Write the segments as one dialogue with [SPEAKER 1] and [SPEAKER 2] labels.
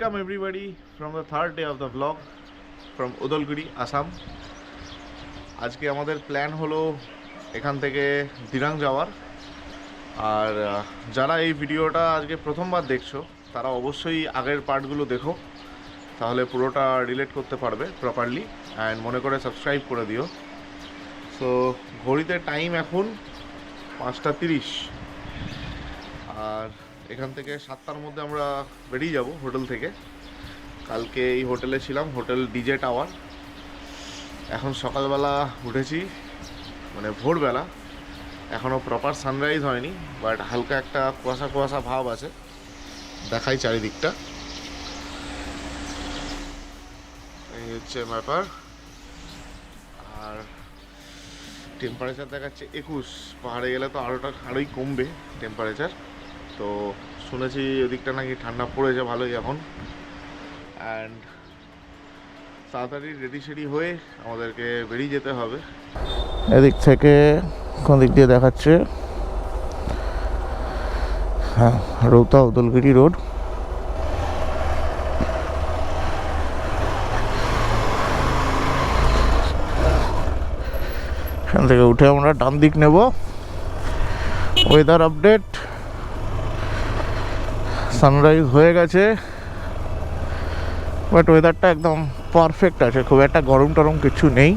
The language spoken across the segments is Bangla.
[SPEAKER 1] Welcome everybody from the third day of the vlog from Udalguri, Assam. আজকে আমাদের প্ল্যান হলো এখান থেকে দিরাং যাওয়ার। আর যারা এই ভিডিওটা আজকে প্রথমবার দেখছো তারা অবশ্যই আগের পার্টগুলো দেখো, তাহলে পুরোটা রিলেট করতে পারবে প্রপারলি। অ্যান্ড মনে করে সাবস্ক্রাইব করে দিও। সো ঘড়িতে টাইম এখন 5:30, আর এখান থেকে 7টার মধ্যে আমরা বেরিয়ে যাব হোটেল থেকে। কালকে এই হোটেলে ছিলাম, হোটেল ডিজে টাওয়ার। এখন সকালবেলা উঠেছি, মানে ভোরবেলা, এখনও প্রপার সানরাইজ হয়নি, বাট হালকা একটা কুয়াশা কুয়াশা ভাব আছে। দেখাই চারিদিকটা, এই হচ্ছে ব্যাপার। আর টেম্পারেচার দেখাচ্ছে 21। পাহাড়ে গেলে তো আরোই কমবে টেম্পারেচার। তো শুনেছি ওদিকটা নাকি ঠান্ডা পড়েছে ভালোই এখন। অ্যান্ড তাড়াতাড়ি রেডি সেডি হয়ে আমাদেরকে বেরিয়ে যেতে হবে। এদিক থেকে কোন দিক দিয়ে দেখাচ্ছে, হ্যাঁ, রৌতা উদলগিরি রোড। এখান থেকে উঠে আমরা ডান দিক নেব। ওয়েদার আপডেট, সানরাইজ হয়ে গেছে, বাট ওয়েদারটা একদম পারফেক্ট আছে, খুব একটা গরম টরম কিছু নেই।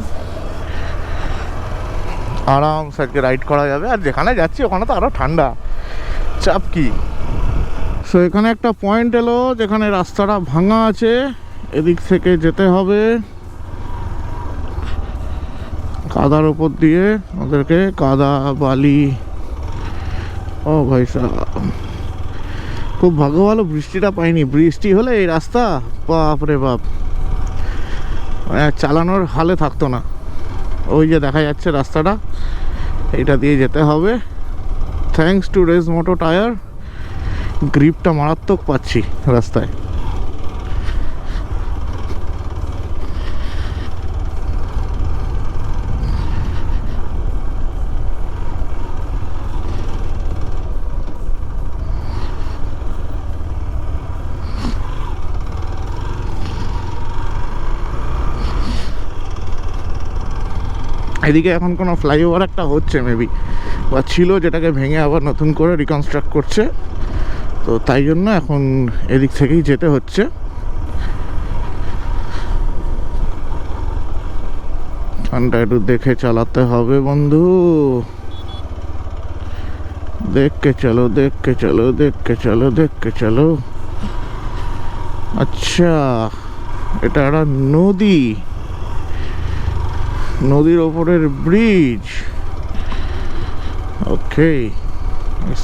[SPEAKER 1] আরামসে আজকে রাইড করা যাবে। আর যেখানে যাচ্ছি ওখানে তো আরও ঠান্ডা, চাপ কি। সো এখানে একটা পয়েন্ট এলো যেখানে রাস্তাটা ভাঙা আছে, এদিক থেকে যেতে হবে কাদার উপর দিয়ে ওদেরকে, কাদা বালি। ও ভাই সাহেব, খুব ভাগ্য ভালো বৃষ্টিটা পাইনি। বৃষ্টি হলে এই রাস্তা বাপ রে বাপ, চালানোর হালে থাকতো না। ওই যে দেখা যাচ্ছে রাস্তাটা, এইটা দিয়ে যেতে হবে। Thanks to race moto tyre, গ্রিপটা মারাত্মক পাচ্ছি রাস্তায়। এদিকে এখন কোনো ফ্লাইওভার একটা হচ্ছে মেবি, বা ছিল, যেটাকে ভেঙে আবার নতুন করে রিকনস্ট্রাক্ট করছে। তো তাই জন্য এখন এদিক থেকেই যেতে হচ্ছে। ঠান্ডা একটু দেখে চালাতে হবে বন্ধু, দেখকে চলো দেখকে চলো দেখকে চলো দেখকে চলো। আচ্ছা, এটা একটা নদী, নদীর ওপরের ব্রিজ। ওকে,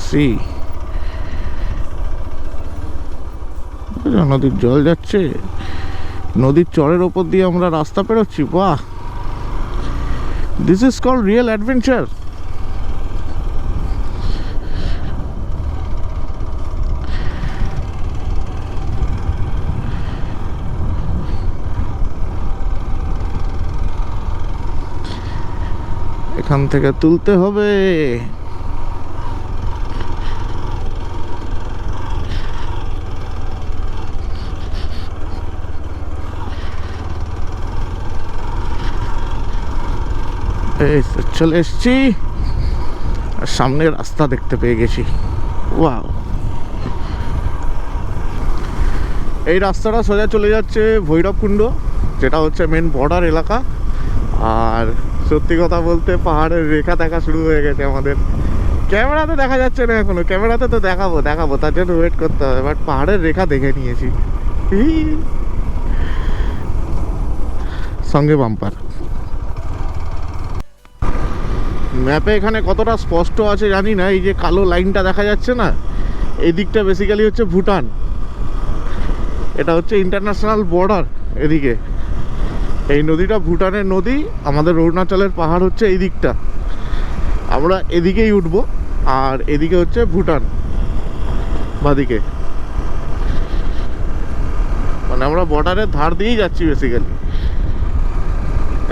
[SPEAKER 1] সি নদীর জল যাচ্ছে, নদীর চরের ওপর দিয়ে আমরা রাস্তা পেরোচ্ছি। বাহ, this is called real adventure. এখান থেকে তুলতে হবে। এই চলে এসছি, আর সামনে রাস্তা দেখতে পেয়ে গেছি। ওয়াও, এই রাস্তাটা সোজা চলে যাচ্ছে ভৈরবকুণ্ড, যেটা হচ্ছে মেন বর্ডার এলাকা। আর সত্যি কথা বলতে পাহাড়ের রেখা দেখা শুরু হয়ে গেছে আমাদের। ক্যামেরাতে দেখা যাচ্ছে না এখনো, ক্যামেরাতে তো দেখাবো, তার জন্য ওয়েট করতে হবে। বাট পাহাড়ের রেখা দেখে নিয়েছি, সঙ্গে বাম্পার। ম্যাপে এখানে কতটা স্পষ্ট আছে জানি না, এই যে কালো লাইনটা দেখা যাচ্ছে না, এই দিকটা বেসিক্যালি হচ্ছে ভুটান। এটা হচ্ছে ইন্টারন্যাশনাল বর্ডার এদিকে। এই নদীটা ভুটানের নদী, আমাদের অরুণাচলের পাহাড় হচ্ছে এই দিকটা। আমরা এদিকেই উঠবো, আর এদিকে হচ্ছে ভুটান বাদিকে। মানে আমরা বর্ডারের ধার দিয়েই যাচ্ছি বেসিক্যালি।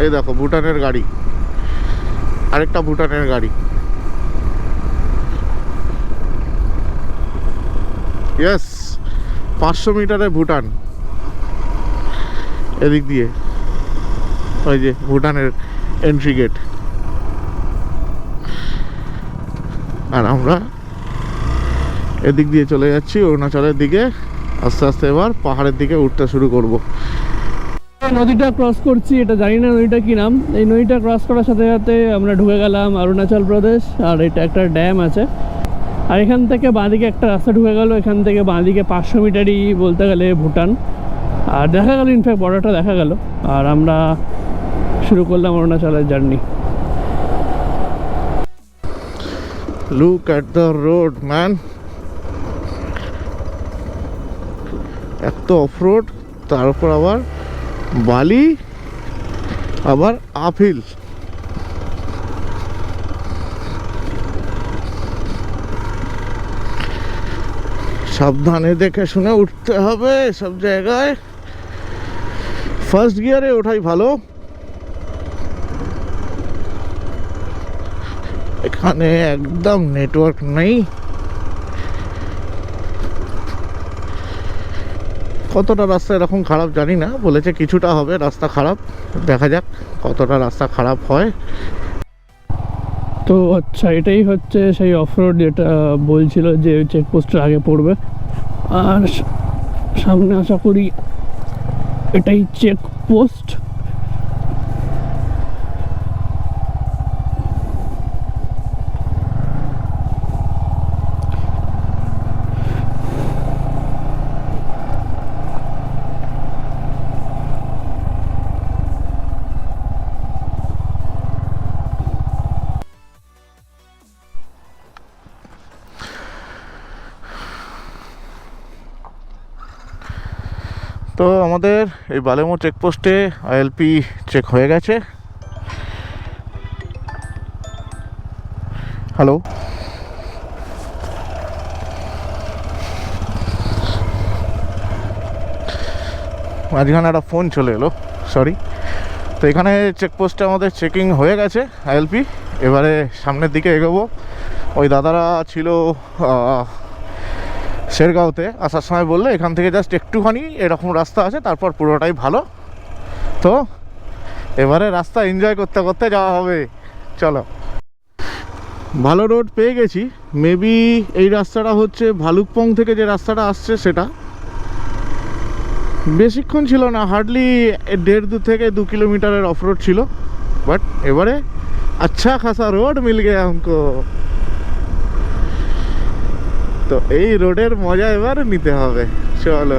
[SPEAKER 1] এই দেখো ভুটানের গাড়ি, আরেকটা ভুটানের গাড়ি। ইয়েস, 500 মিটারে ভুটান। এদিক দিয়ে, ওই যে ভুটানের এন্ট্রি গেট। আর আমরা এদিক দিয়ে চলে যাচ্ছি অরুণাচলের দিকে। আস্তে আস্তে এবার পাহাড়ের দিকে উঠতে শুরু করব।
[SPEAKER 2] নদীটা ক্রস করছি, এটা জানি না নদীটা কি নাম। এই নদীটা ক্রস করার সাথে সাথে আমরা ঢুকে গেলাম অরুণাচল প্রদেশ। আর এটা একটা ড্যাম আছে। আর এখান থেকে বাঁদিকে একটা রাস্তা ঢুকে গেল, এখান থেকে বাঁদিকে 500 মিটারই বলতে গেলে ভুটান। আর দেখা গেল ইনফ্যাক্ট বর্ডারটা দেখা গেল। আর আমরা শুরু করলাম অরুণাচলের journey.
[SPEAKER 1] Look at the road, man. এত অফরোড, তারপর আবার বালি, আবার আপহিল। সাবধানে দেখে শুনে উঠতে হবে সব জায়গায়। ফার্স্ট গিয়ারে ওঠাই ভালো। এখানে একদম নেটওয়ার্ক নেই। কতটা রাস্তা এরকম খারাপ জানি না, বলেছে কিছুটা হবে রাস্তা খারাপ। দেখা যাক কতটা রাস্তা খারাপ হয়।
[SPEAKER 2] তো আচ্ছা, এটাই হচ্ছে সেই অফরোড যেটা বলছিল যে চেকপোস্টের আগে পড়বে। আর সামনে আশা করি এটাই চেকপোস্ট।
[SPEAKER 1] তো আমাদের এই বালেমো চেকপোস্টে আইএলপি চেক হয়ে গেছে। হ্যালো, মাঝখানে একটা ফোন চলে এলো, সরি। তো এখানে চেকপোস্টে আমাদের চেকিং হয়ে গেছে আইএলপি। এবারে সামনের দিকে এগোবো। ওই দাদারা ছিল শেরগাঁওতে, আসার সময় বললে এখান থেকে জাস্ট একটুখানি এরকম রাস্তা আছে, তারপর পুরোটাই ভালো। তো এবারে রাস্তা এনজয় করতে করতে যাওয়া হবে। চলো, ভালো রোড পেয়ে গেছি। মেবি এই রাস্তাটা হচ্ছে ভালুকপং থেকে যে রাস্তাটা আসছে সেটা। বেশিক্ষণ ছিল না, হার্ডলি 1.5 থেকে 2 কিলোমিটারের অফ রোড ছিল। বাট এবারে আচ্ছা খাসা রোড মিল গেয়া हमको। তো এই রোডের মজা এবার নিতে হবে। চলো,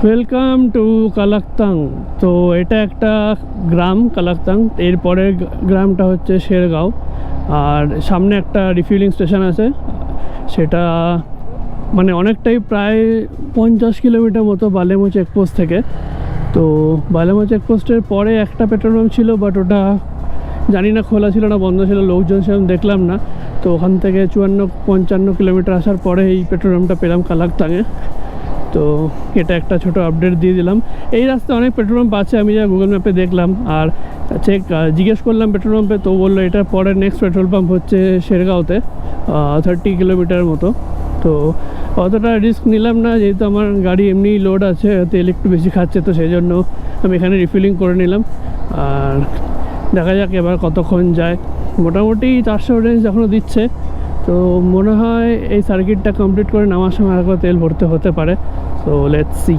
[SPEAKER 2] ওয়েলকাম টু কালাকতাং। তো এটা একটা গ্রাম কালাকতাং। এরপরের গ্রামটা হচ্ছে শেরগাঁও। আর সামনে একটা রিফিউলিং স্টেশন আছে, সেটা মানে অনেকটাই প্রায় 50 কিলোমিটার মতো বালেমো চেকপোস্ট থেকে। তো বালেমো চেকপোস্টের পরে একটা পেট্রোল পাম্প ছিল, বাট ওটা জানি না খোলা ছিল না বন্ধ ছিল, লোকজন সেরকম দেখলাম না। তো ওখান থেকে 54-55 কিলোমিটার আসার পরে এই পেট্রোল পাম্পটা পেলাম কালাকতাংয়ে। তো এটা একটা ছোট আপডেট দিয়ে দিলাম। এই রাস্তায় অনেক পেট্রোল পাম্প আছে, আমি যা গুগল ম্যাপে দেখলাম। আর জিজ্ঞেস করলাম পেট্রোল পাম্পে, তো বললো এটার পরে নেক্সট পেট্রোল পাম্প হচ্ছে শেরগাঁওতে, 30 কিলোমিটার মতো। তো অতটা রিস্ক নিলাম না, যেহেতু আমার গাড়ি এমনি লোড আছে, তেল একটু বেশি খাচ্ছে, তো সেই জন্য আমি এখানে রিফিলিং করে নিলাম। আর দেখা যাক এবার কতক্ষণ যায়। মোটামুটি 400 রেঞ্জ এখনও দিচ্ছে। তো মনে হয় এই সার্কিটটা কমপ্লিট করে নামার সময় আরেকবার তেল ভরতে হতে পারে। So let's see.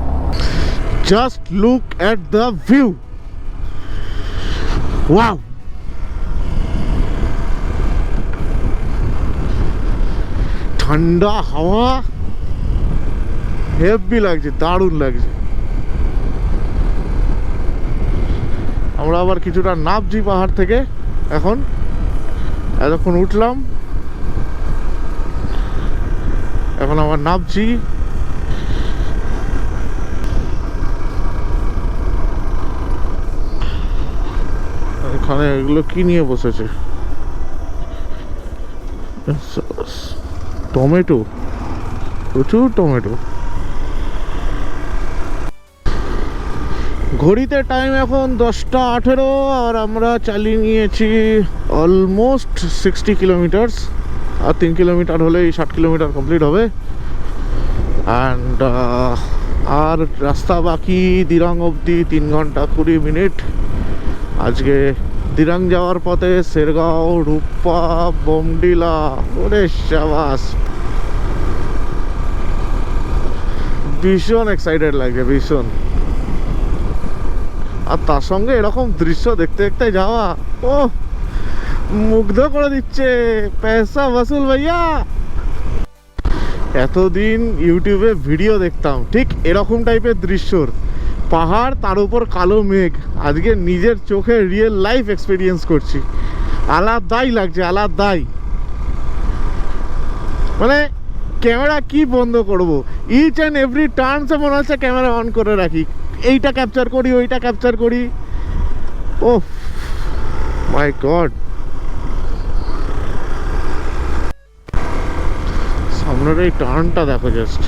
[SPEAKER 1] Just look at the view. Wow, ঠান্ডা হাওয়া, হেভি লাগছে, দারুণ লাগছে। আমরা আবার কিছুটা নামছি পাহাড় থেকে। এতক্ষণ উঠলাম, এখন আবার নামছি। এখানে এগুলো কি নিয়ে বসেছে? টমেটো, প্রচুর টমেটো। ঘড়িতে টাইম এখন 10:18 আর আমরা চালিয়ে নিয়েছি অলমোস্ট 60 কিলোমিটার। আর 3 কিলোমিটার হলেই 60 কিলোমিটার কমপ্লিট হবে। অ্যান্ড আর রাস্তা বাকি দিরাং অবধি 3 ঘন্টা 20 মিনিট। আজকে দিরাং যাওয়ার পথে শেরগাঁও, রূপা, বোমডিলা, ওরে শাবাস, ভীষণ এক্সাইটেড লাগছে, ভীষণ। আর তার সঙ্গে এরকম দৃশ্য দেখতে দেখতে যাওয়া, ও মুগ্ধ করে দিচ্ছে। পয়সা বসুল ভাইয়া। এতদিন ইউটিউবে ভিডিও দেখতাম ঠিক এরকম টাইপের দৃশ্যর, পাহাড় তার উপর কালো মেঘ। আজকে নিজের চোখে রিয়েল লাইফ এক্সপিরিয়েন্স করছি, আলাদাই লাগছে, আলাদাই। মানে ক্যামেরা কি বন্ধ করব, ইচ অ্যান্ড এভরি টার্নসে মনে হচ্ছে ক্যামেরা অন করে রাখি, এইটা ক্যাপচার করি, ওইটা ক্যাপচার করি। ও মাই গড, সামনের এই টার্নটা দেখো জাস্ট।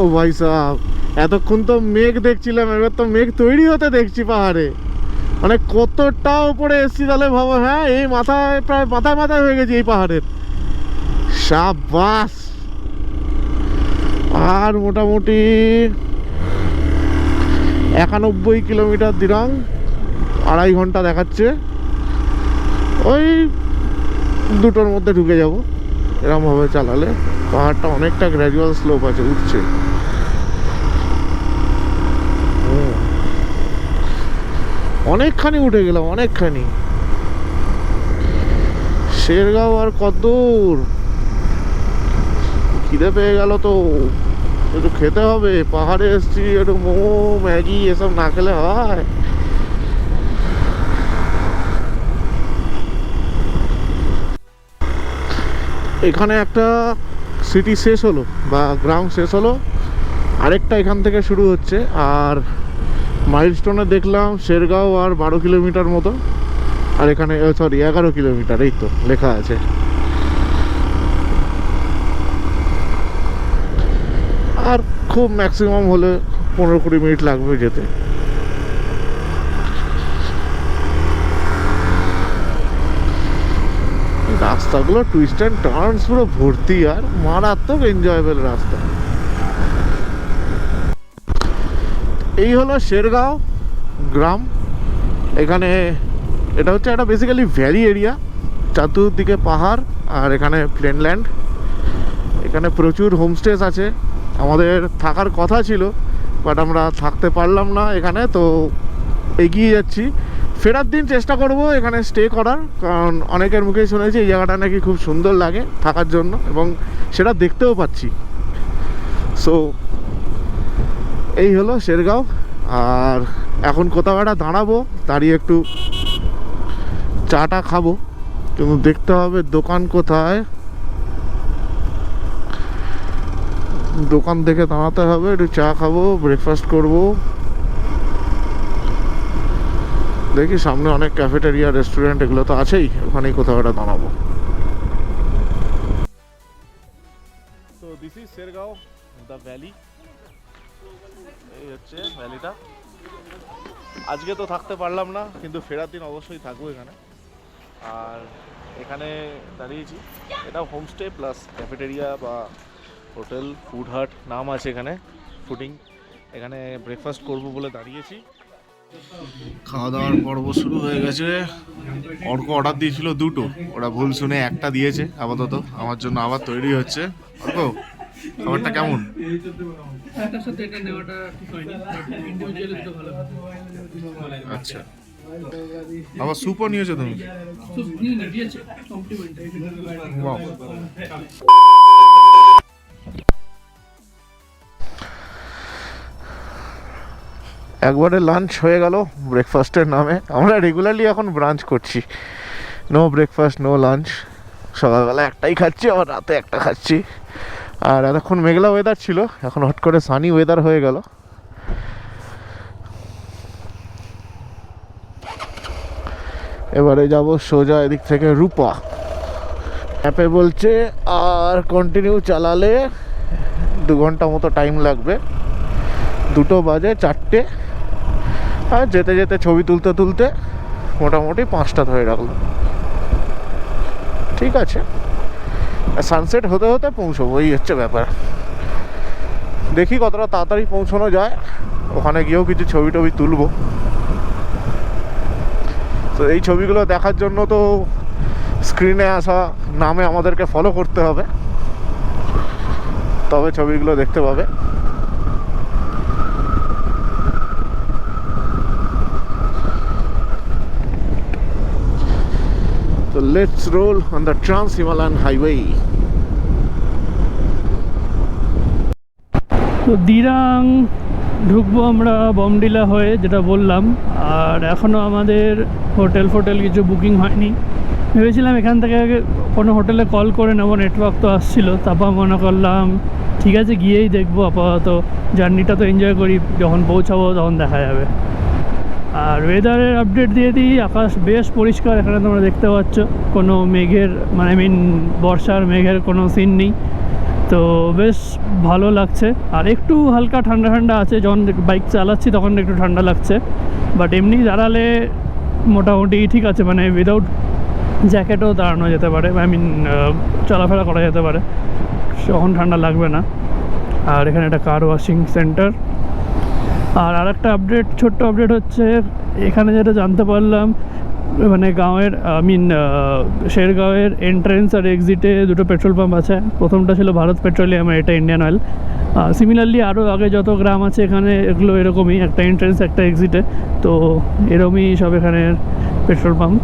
[SPEAKER 1] ও ভাই সাহেব, এতক্ষণ তো মেঘ দেখছিলাম, এবার তো মেঘ তৈরি হতে দেখছি পাহাড়ে। মানে কতটা উপরে এসছি তাহলে ভাবো। হ্যাঁ, এই মাথায় প্রায় মাথায় মাথায় হয়ে গেছি এই পাহাড়ের। সাবাস। আর মোটামুটি 91 কিলোমিটার দিরাং, 2.5 ঘন্টা দেখাচ্ছে। ওই 2টোর মধ্যে ঢুকে যাব এরমভাবে চালালে। পাহাড়টা অনেকটা গ্র্যাজুয়াল স্লোপ আছে, উঠছে। অনেকখানি উঠে গেলাম, অনেকখানি। শেরগাঁও আর কতদূর? খিদে পেয়ে গেল তো, একটু খেতে হবে। পাহাড়ে এসছি, একটু মোমো, ম্যাগি এসব না খেলে হয়? এখানে একটা সিটি শেষ হলো বা গ্রাম শেষ হলো, আরেকটা এখান থেকে শুরু হচ্ছে। আর মাইলস্টোনে দেখলাম শেরগাঁও আর 12 কিলোমিটার মতো, আর এখানে সরি 11 কিলোমিটার, এই তো লেখা আছে। আর খুব ম্যাক্সিমাম হলে 15-20 মিনিট লাগবে যেতে। রাস্তাগুলো টুইস্ট অ্যান্ড টার্নস পুরো ভর্তি, আর মারাত্মক এনজয়েবল রাস্তা। এই হলো শেরগাঁও গ্রাম। এখানে এটা হচ্ছে একটা বেসিক্যালি ভ্যালি এরিয়া, চতুর্দিকে পাহাড় আর এখানে প্লেনল্যান্ড। এখানে প্রচুর হোমস্টেস আছে। আমাদের থাকার কথা ছিল, বাট আমরা থাকতে পারলাম না এখানে, তো এগিয়ে যাচ্ছি। ফেরার দিন চেষ্টা করব এখানে স্টে করার, কারণ অনেকের মুখেই শুনেছি এই জায়গাটা নাকি খুব সুন্দর লাগে থাকার জন্য, এবং সেটা দেখতেও পাচ্ছি। সো এই হলো শেরগাঁও। আর এখন কোথাও একটা দাঁড়াবো, দাঁড়িয়ে একটু চাটা খাবো, কিন্তু দেখতে হবে দোকান কোথায়। দোকান দেখে দাঁড়াতে হবে, একটু চা খাবো, ব্রেকফাস্ট করব। দেখি সামনে অনেক ক্যাফেটেরিয়া, রেস্টুরেন্ট এগুলো তো আছেই, ওখানেই কোথাও একটা দাঁড়াবো। তো this is Shergaon the valley. এই হচ্ছে ভ্যালিটা। আজকে তো থাকতে পারলাম না, কিন্তু ফেরার দিন অবশ্যই থাকবো এখানে। আর এখানে দাঁড়িয়েছি, এটা হোমস্টে প্লাস ক্যাফেটেরিয়া বা হোটেল, ফুড হাট নাম আছে এখানে, ফুডিং। এখানে ব্রেকফাস্ট করব বলে দাঁড়িয়েছি। খাওয়া দাওয়ার পর্ব শুরু হয়ে গেছে। অর্ক অর্ডার দিয়েছিল 2টো, ওরা ভুল শুনে একটা দিয়েছে আপাতত। আমার জন্য আবার তৈরি হচ্ছে। অর্ক, খাবারটা কেমন? আচ্ছা, আবার স্যুপও নিয়েছো তুমি? Wow. একবারে লাঞ্চ হয়ে গেল ব্রেকফাস্টের নামে। আমরা রেগুলারলি এখন ব্রাঞ্চ করছি, নো ব্রেকফাস্ট নো লাঞ্চ। সকালবেলা একটাই খাচ্ছি, আবার রাতে একটা খাচ্ছি। আর এতক্ষণ মেঘলা ওয়েদার ছিল, এখন হট করে সানি ওয়েদার হয়ে গেল। এবারে যাব সোজা এদিক থেকে রূপা। অ্যাপে বলছে আর কন্টিনিউ চালালে 2 ঘন্টা মতো টাইম লাগবে, 2টো বাজে 4টে। আর যেতে যেতে ছবি তুলতে তুলতে মোটামুটি 5টা ধরে রাখলো। ঠিক আছে, সানসেট হতে হতে পৌঁছবো, এই হচ্ছে ব্যাপার। দেখি কতটা তাড়াতাড়ি পৌঁছানো যায়, ওখানে গিয়েও কিছু ছবি টবি তুলবো। তো এই ছবিগুলো দেখার জন্য তো স্ক্রিনে আসা নামে আমাদেরকে ফলো করতে হবে, তবে ছবিগুলো দেখতে পাবে। So let's roll on the Trans-Himalayan Highway.
[SPEAKER 2] তো দিরাং ঢুকবো আমরা বমডিলা হয়ে, যেটা বললাম। আর এখনও আমাদের হোটেল কিছু বুকিং হয়নি। ভেবেছিলাম এখান থেকে কোনো হোটেলে কল করে নেবো, নেটওয়ার্ক তো আসছিলো। তারপর মনে করলাম ঠিক আছে গিয়েই দেখবো, আপাতত জার্নিটা তো এনজয় করি, যখন পৌঁছাবো তখন দেখা যাবে। আর ওয়েদারের আপডেট দিয়ে দিই, আকাশ বেশ পরিষ্কার, এখানে তোমরা দেখতে পাচ্ছ কোনো মেঘের মানে বর্ষার মেঘের কোনো সিন নেই। তো বেশ ভালো লাগছে। আর একটু হালকা ঠান্ডা ঠান্ডা আছে, যখন বাইক চালাচ্ছি তখন একটু ঠান্ডা লাগছে, বাট এমনি দাঁড়ালে মোটামুটি ঠিক আছে, মানে উইদাউট জ্যাকেটও দাঁড়ানো যেতে পারে, চলাফেরা করা যেতে পারে, তখন ঠান্ডা লাগবে না। আর এখানে একটা কার ওয়াশিং সেন্টার। আর আরেকটা আপডেট, ছোট্ট আপডেট হচ্ছে, এখানে যেটা জানতে পারলাম, মানে গাঁয়ের শেরগাঁওয়ের এন্ট্রেন্স আর এক্সিটে 2টো পেট্রোল পাম্প আছে। প্রথমটা ছিল ভারত পেট্রোলিয়াম, এটা ইন্ডিয়ান অয়েল। সিমিলারলি আরও আগে যত গ্রাম আছে এখানে, এগুলো এরকমই, একটা এন্ট্রেন্স একটা এক্সিটে। তো এরকমই সব এখানের পেট্রোল পাম্প।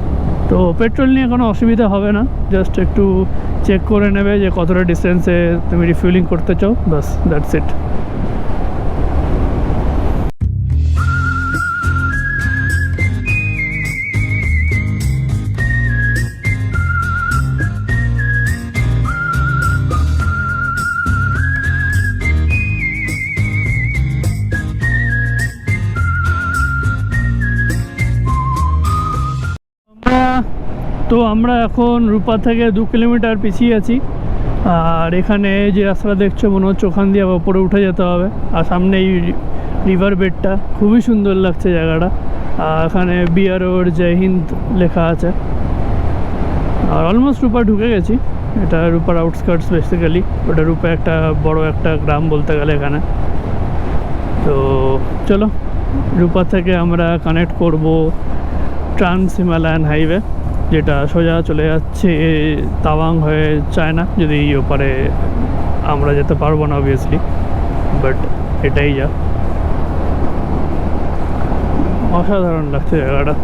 [SPEAKER 2] তো পেট্রোল নিয়ে কোনো অসুবিধা হবে না, জাস্ট একটু চেক করে নেবে যে কতটা ডিস্টেন্সে তুমি রিফিউলিং করতে চাও, বাস দ্যাটস ইট। তো আমরা এখন রূপা থেকে 2 কিলোমিটার পিছিয়ে আছি। আর এখানে যে রাস্তাটা দেখছো মনে হচ্ছে ওখান দিয়ে আবার উপরে উঠে যেতে হবে। আর সামনে এই রিভার বেডটা খুবই সুন্দর লাগছে জায়গাটা। আর এখানে বিআরওর জয় হিন্দ লেখা আছে। আর অলমোস্ট রূপা ঢুকে গেছি। এটা রূপার আউটস্কার্টস বেসিক্যালি, ওটা রূপা একটা বড় একটা গ্রাম বলতে গেলে এখানে। তো চলো, রূপা থেকে আমরা কানেক্ট করব ট্রান্স হিমালয়ান হাইওয়ে, যেটা সোজা চলে যাচ্ছে তাওয়াং হয়ে চায়না। যদি ওপারে আমরা যেতে পারবো না অবভিয়াসলি, বাট এটাই যা। অসাধারণ লাগছে জায়গাটা।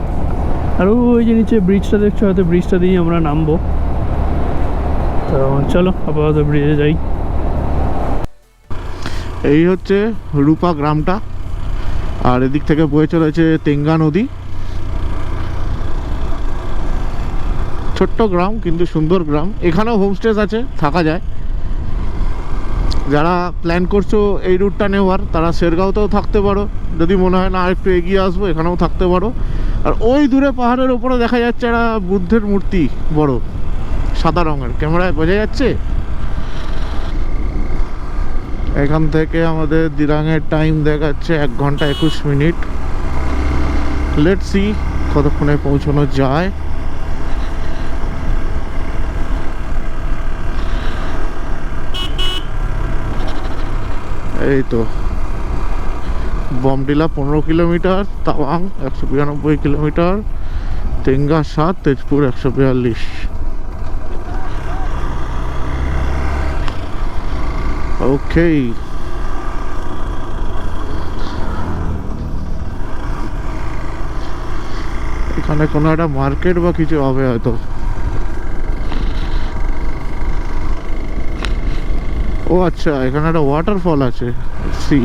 [SPEAKER 2] আর ওই যে নিচে ব্রিজটা দেখছো, হয়তো ব্রিজটা দিয়েই আমরা নামবো। তো চলো আপাতত ব্রিজে যাই।
[SPEAKER 1] এই হচ্ছে রূপা গ্রামটা, আর এদিক থেকে বয়ে চলেছে তেঙ্গা নদী। ছোট্ট গ্রাম কিন্তু সুন্দর গ্রাম। এখানেও হোমস্টেজ আছে, থাকা যায়। যারা প্ল্যান করছো এই রুটটা নেওয়ার, তারা শেরগাঁওতেও থাকতে পারো, যদি মনে হয় না আর একটু এগিয়ে আসবো এখানেও থাকতে পারো। আর ওই দূরে পাহাড়ের ওপরে দেখা যাচ্ছে একটা বুদ্ধের মূর্তি, বড় সাদা রঙের, ক্যামেরায় বোঝা যাচ্ছে। এখান থেকে আমাদের দিরাংয়ের টাইম দেখাচ্ছে 1 ঘন্টা 21 মিনিট। লেটস সি কতক্ষণে পৌঁছানো যায়। এই তো বমডিলা 15 কিলোমিটার, তাওয়াং 192 কিলোমিটার, তেঙ্গা 7, তেজপুর 142। ওকে, মানে কোনো একটা মার্কেট বা কিছু হবে হয়তো। ও আচ্ছা, এখানে একটা ওয়াটারফল আছে। সি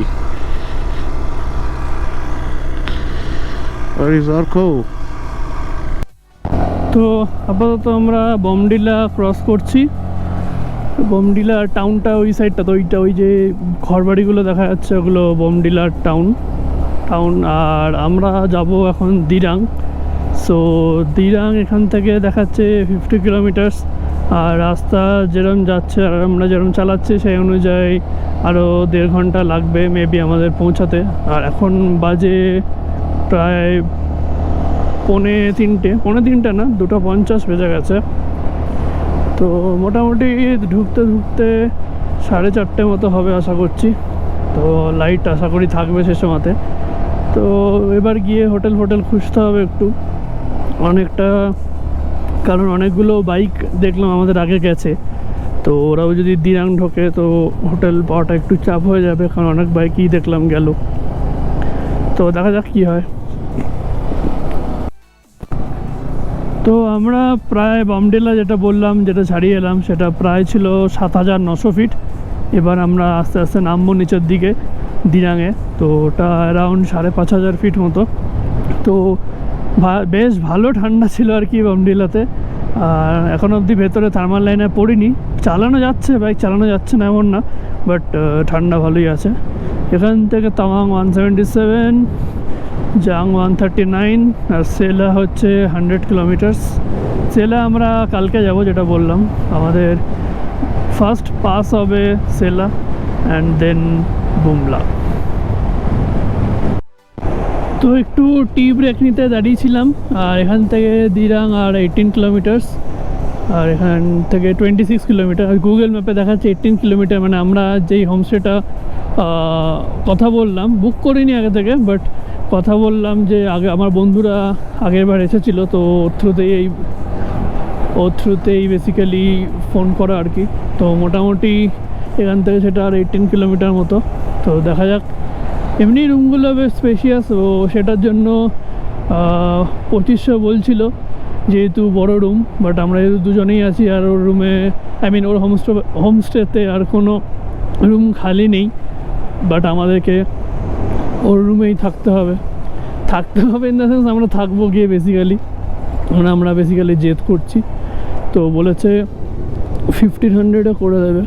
[SPEAKER 2] তো আপাতত আমরা বমডিলা ক্রস করছি। বমডিলা টাউনটা ওই সাইডটা, তো ওই যে ঘরবাড়িগুলো দেখা যাচ্ছে ওগুলো বমডিলার টাউন। আর আমরা যাব এখন দিরাং। সো দিরাং এখান থেকে দেখাচ্ছে 50 কিলোমিটার্স, আর রাস্তা যেরকম যাচ্ছে আর আমরা যেরকম চালাচ্ছি সেই অনুযায়ী আরও 1.5 ঘন্টা লাগবে মেবি আমাদের পৌঁছাতে। আর এখন বাজে প্রায় 2:45 না, 2:50 বেজে গেছে। তো মোটামুটি ঢুকতে 4:30 মতো হবে আশা করছি। তো লাইট আশা করি থাকবে সে সময়তে। তো এবার গিয়ে হোটেল খুঁজতে হবে একটু অনেকটা, কারণ অনেকগুলো বাইক দেখলাম আমাদের আগে গেছে। তো ওরাও যদি দিরাং ঢোকে তো হোটেল পাওয়াটা একটু চাপ হয়ে যাবে, কারণ অনেক বাইকই দেখলাম গেল। তো দেখা যাক কী হয়। তো আমরা প্রায় বমডিলা যেটা বললাম, যেটা ছাড়িয়ে এলাম, সেটা প্রায় ছিল 7,900 ফিট। এবার আমরা আস্তে আস্তে নামবো নিচের দিকে দিরাঙে। তো ওটা অ্যারাউন্ড 5,500 ফিট মতো। তো বেশ ভালো ঠান্ডা ছিল আর কি বমডিলাতে। আর এখন অবধি ভেতরে থার্মাল লাইনে পড়িনি, চালানো যাচ্ছে, বাইক চালানো যাচ্ছে না এমন না, বাট ঠান্ডা ভালোই আছে। এখান থেকে তাওয়াং 177, জাং 139, আর সেলা হচ্ছে 100 কিলোমিটার্স। সেলা আমরা কালকে যাব, যেটা বললাম। আমাদের ফার্স্ট পাস হবে সেলা অ্যান্ড দেন বুমলা। তো একটু টি ব্রেক নিতে দাঁড়িয়েছিলাম। আর এখান থেকে দিরাং আর 18 কিলোমিটার্স, আর এখান থেকে 26 কিলোমিটার। গুগল ম্যাপে দেখাচ্ছে 18 কিলোমিটার। মানে আমরা যেই হোমস্টেটা কথা বললাম, বুক করিনি আগে থেকে, বাট কথা বললাম যে আগে আমার বন্ধুরা আগের বার এসেছিলো, তো ওর থ্রুতেই বেসিক্যালি ফোন করা আর কি। তো মোটামুটি এখান থেকে সেটা আর 18 কিলোমিটার মতো। তো দেখা যাক। এমনি রুমগুলো বেশ স্পেশিয়াস, ও সেটার জন্য 2500 বলছিল, যেহেতু বড় রুম। বাট আমরা যেহেতু দুজনেই আছি, আর ওর রুমে ওর হোমস্টেতে আর কোনো রুম খালি নেই, বাট আমাদেরকে ওর রুমেই থাকতে হবে ইন দ্য সেন্স আমরা থাকবো গিয়ে বেসিক্যালি, আমরা বেসিক্যালি জেদ করছি। তো বলেছে 1500-এ করে দেবে।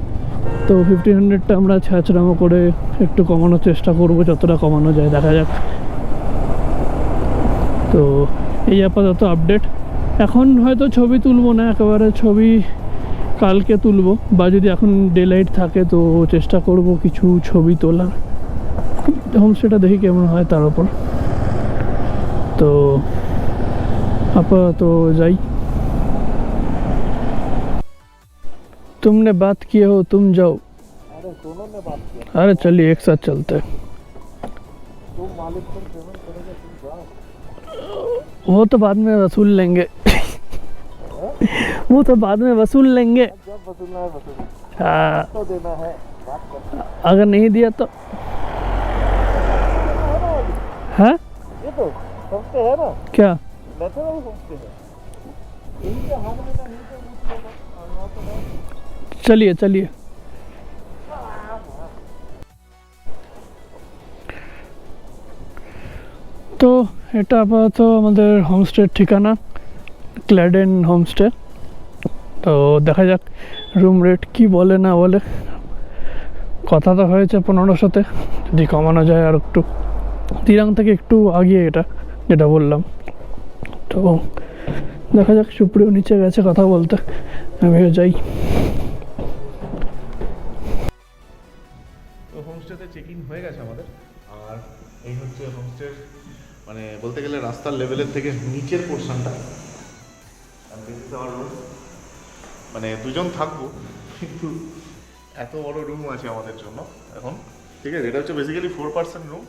[SPEAKER 2] তো 1500টা আমরা ছ্যাঁচড়ামো করে একটু কমানোর চেষ্টা করবো, যতটা কমানো যায় দেখা যাক। তো এই আপাতত আপডেট। এখন হয়তো ছবি তুলবো না, একেবারে ছবি কালকে তুলবো, বা যদি এখন ডে লাইট থাকে তো চেষ্টা করব কিছু ছবি তোলার। হোমস্টেটা দেখি কেমন হয় তার উপর। তো আপাতত যাই। तुमने बात किए हो, तुम जाओ।
[SPEAKER 1] अरे दोनों ने बात किया।
[SPEAKER 2] अरे चलिए एक साथ चलते हैं।
[SPEAKER 1] तुम मालिक पर पेमेंट करोगे, तुम जाओ।
[SPEAKER 2] वो तो बाद में वसूल लेंगे। वो तो बाद में वसूल लेंगे।
[SPEAKER 1] जब वसूलना है वसूल।
[SPEAKER 2] हाँ,
[SPEAKER 1] तो देना है, बात करना।
[SPEAKER 2] अगर नहीं दिया तो है।
[SPEAKER 1] ये तो समझते है ना,
[SPEAKER 2] क्या
[SPEAKER 1] नेचुरल समझते हैं। इनके हाथ में ना नहीं तो मुझे ना, और वो तो नहीं।
[SPEAKER 2] चलिए चलिए। তো এটা আপাতত আমাদের হোমস্টের ঠিকানা, ক্ল্যাডেন হোমস্টে। তো দেখা যাক রুম রেট কি বলে না বলে। কথা তো হয়েছে 1500-তে, যদি কমানো যায় আর একটু। দিরাং থেকে একটু আগিয়ে এটা, যেটা বললাম। তো দেখা যাক। সুপ্রিয় নিচে গেছে কথা বলতে, আমিও যাই।
[SPEAKER 1] তো হোমস্টেতে চেক ইন হয়ে গেছে আমাদের। আর এই হচ্ছে হোমস্টের, মানে বলতে গেলে রাস্তার লেভেলের থেকে নিচের পোর্শনটা। মানে দুজন থাকবো, কিন্তু এত বড় রুম আছে আমাদের জন্য এখন। ঠিক আছে, এটা হচ্ছে বেসিক্যালি 4 রুম,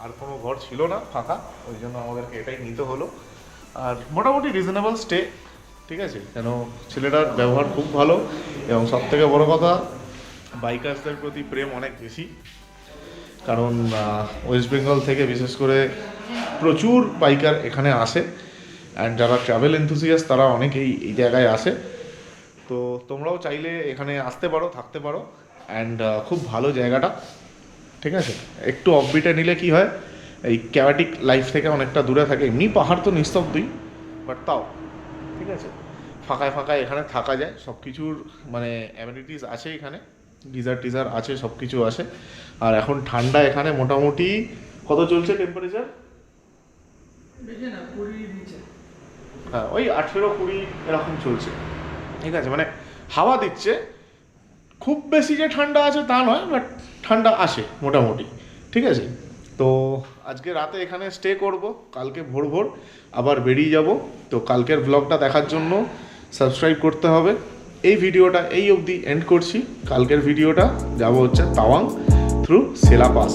[SPEAKER 1] আর কোনো ঘর ছিল না ফাঁকা, ওই জন্য আমাদেরকে এটাই নিতে হলো। আর মোটামুটি রিজনেবল স্টে, ঠিক আছে, কেন ছেলেটার ব্যবহার খুব ভালো, এবং সবথেকে বড় কথা বাইকার্সদের প্রতি প্রেম অনেক বেশি। কারণ ওয়েস্ট বেঙ্গল থেকে বিশেষ করে প্রচুর বাইকার এখানে আসে, অ্যান্ড যারা ট্রাভেল এনথুসিয়াস্ট তারা অনেকেই এই জায়গায় আসে। তো তোমরাও চাইলে এখানে আসতে পারো, থাকতে পারো, অ্যান্ড খুব ভালো জায়গাটা, ঠিক আছে। একটু অফবিটে নিলে কি হয়, এই ক্যাওয়াটিক লাইফ থেকে অনেকটা দূরে থাকে। এমনি পাহাড় তো নিস্তব্ধই, বাট তাও ঠিক আছে, ফাঁকায় ফাঁকায় এখানে থাকা যায়। সব কিছুর মানে অ্যামিনিটিস আছে এখানে, গিজার টিজার আছে, সব কিছু আছে। আর এখন ঠান্ডা এখানে মোটামুটি কত চলছে টেম্পারেচার? হ্যাঁ, ওই 18-20 এরকম চলছে, ঠিক আছে। মানে হাওয়া দিচ্ছে, খুব বেশি যে ঠান্ডা আছে তা নয়, বাট ঠান্ডা আসে মোটামুটি, ঠিক আছে। তো আজকে রাতে এখানে স্টে করব, কালকে ভোর ভোর আবার বেরিয়ে যাব। তো কালকের ব্লগটা দেখার জন্য সাবস্ক্রাইব করতে হবে। এই ভিডিওটা এই অবধি এন্ড করছি। কালকের ভিডিওটা যাব হচ্ছে তাওয়াং থ্রু সেলা পাস।